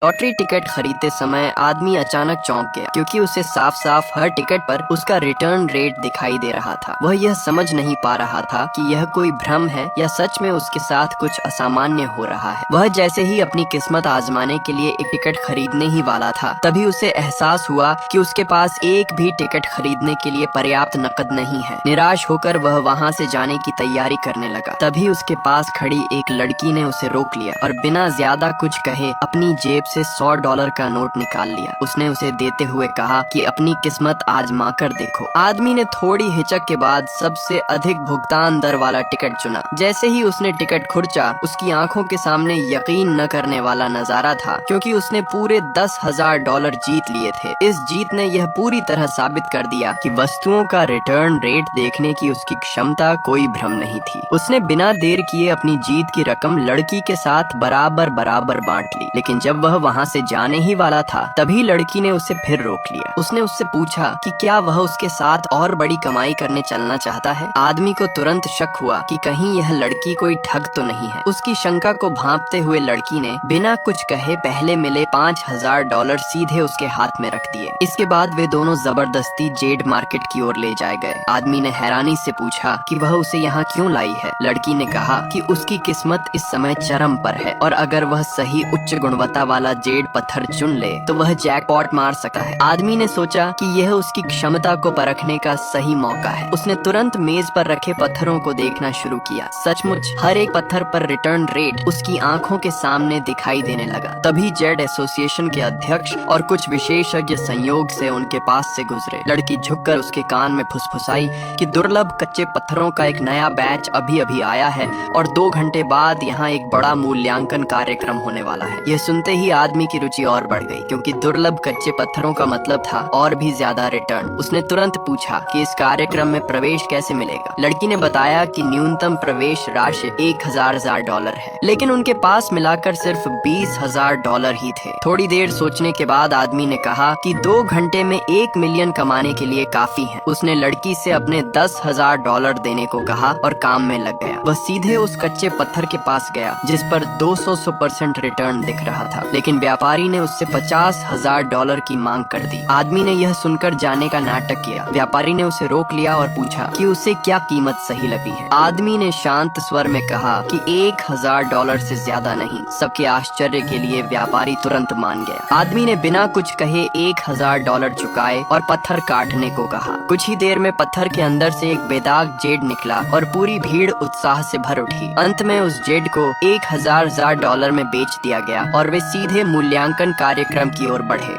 Lottery ticket खरीदते समय आदमी अचानक चौंक गया क्योंकि उसे साफ साफ हर टिकट पर उसका रिटर्न रेट दिखाई दे रहा था। वह यह समझ नहीं पा रहा था कि यह कोई भ्रम है या सच में उसके साथ कुछ असामान्य हो रहा है। वह जैसे ही अपनी किस्मत आजमाने के लिए एक टिकट खरीदने ही वाला था, तभी उसे एहसास हुआ कि उसके पास एक भी टिकट खरीदने के लिए पर्याप्त नकद नहीं है। निराश होकर वह वहाँ से जाने की तैयारी करने लगा। तभी उसके पास खड़ी एक लड़की ने उसे रोक लिया और बिना ज्यादा कुछ कहे अपनी जेब से $100 का नोट निकाल लिया। उसने उसे देते हुए कहा कि अपनी किस्मत आजमा कर देखो। आदमी ने थोड़ी हिचक के बाद सबसे अधिक भुगतान दर वाला टिकट चुना। जैसे ही उसने टिकट खुरचा, उसकी आंखों के सामने यकीन न करने वाला नजारा था, क्योंकि उसने पूरे $10,000 जीत लिए थे। इस जीत ने यह पूरी तरह साबित कर दिया कि वस्तुओं का रिटर्न रेट देखने की उसकी क्षमता कोई भ्रम नहीं थी। उसने बिना देर किए अपनी जीत की रकम लड़की के साथ बराबर बराबर बांट ली। लेकिन जब वह वहाँ से जाने ही वाला था, तभी लड़की ने उसे फिर रोक लिया। उसने उससे पूछा कि क्या वह उसके साथ और बड़ी कमाई करने चलना चाहता है। आदमी को तुरंत शक हुआ कि कहीं यह लड़की कोई ठग तो नहीं है। उसकी शंका को भांपते हुए लड़की ने बिना कुछ कहे पहले मिले $5,000 सीधे उसके हाथ में रख दिए। इसके बाद वे दोनों जबरदस्ती जेड मार्केट की ओर ले जाए गए। आदमी ने हैरानी से पूछा कि वह उसे यहाँ क्यों लाई है। लड़की ने कहा कि उसकी किस्मत इस समय चरम पर है और अगर वह सही उच्च गुणवत्ता वाला जेड पत्थर चुन ले तो वह जैकपॉट मार सकता है। आदमी ने सोचा कि यह उसकी क्षमता को परखने का सही मौका है। उसने तुरंत मेज पर रखे पत्थरों को देखना शुरू किया। सचमुच हर एक पत्थर पर रिटर्न रेट उसकी आंखों के सामने दिखाई देने लगा। तभी जेड एसोसिएशन के अध्यक्ष और कुछ विशेषज्ञ संयोग से उनके पास से गुजरे। लड़की झुककर उसके कान में फुसफुसाई कि दुर्लभ कच्चे पत्थरों का एक नया बैच अभी अभी आया है और 2 घंटे बाद यहाँ एक बड़ा मूल्यांकन कार्यक्रम होने वाला है। यह सुनते ही आदमी की रुचि और बढ़ गई, क्योंकि दुर्लभ कच्चे पत्थरों का मतलब था और भी ज्यादा रिटर्न। उसने तुरंत पूछा कि इस कार्यक्रम में प्रवेश कैसे मिलेगा। लड़की ने बताया कि न्यूनतम प्रवेश राशि $1,000 है, लेकिन उनके पास मिलाकर सिर्फ $20,000 ही थे। थोड़ी देर सोचने के बाद आदमी ने कहा कि 2 घंटे में 1 मिलियन कमाने के लिए काफी है। उसने लड़की से अपने $10,000 देने को कहा और काम में लग गया। वह सीधे उस कच्चे पत्थर के पास गया जिस पर 200% रिटर्न दिख रहा था, लेकिन व्यापारी ने उससे $50,000 की मांग कर दी। आदमी ने यह सुनकर जाने का नाटक किया। व्यापारी ने उसे रोक लिया और पूछा कि उसे क्या कीमत सही लगी है। आदमी ने शांत स्वर में कहा कि $1,000 से ज्यादा नहीं। सबके आश्चर्य के लिए व्यापारी तुरंत मान गया। आदमी ने बिना कुछ कहे $1,000 चुकाए और पत्थर काटने को कहा। कुछ ही देर में पत्थर के अंदर से एक बेदाग जेड निकला और पूरी भीड़ उत्साह से भर उठी। अंत में उस जेड को $1,000 में बेच दिया गया और वे सीधे मूल्यांकन कार्यक्रम की ओर बढ़े।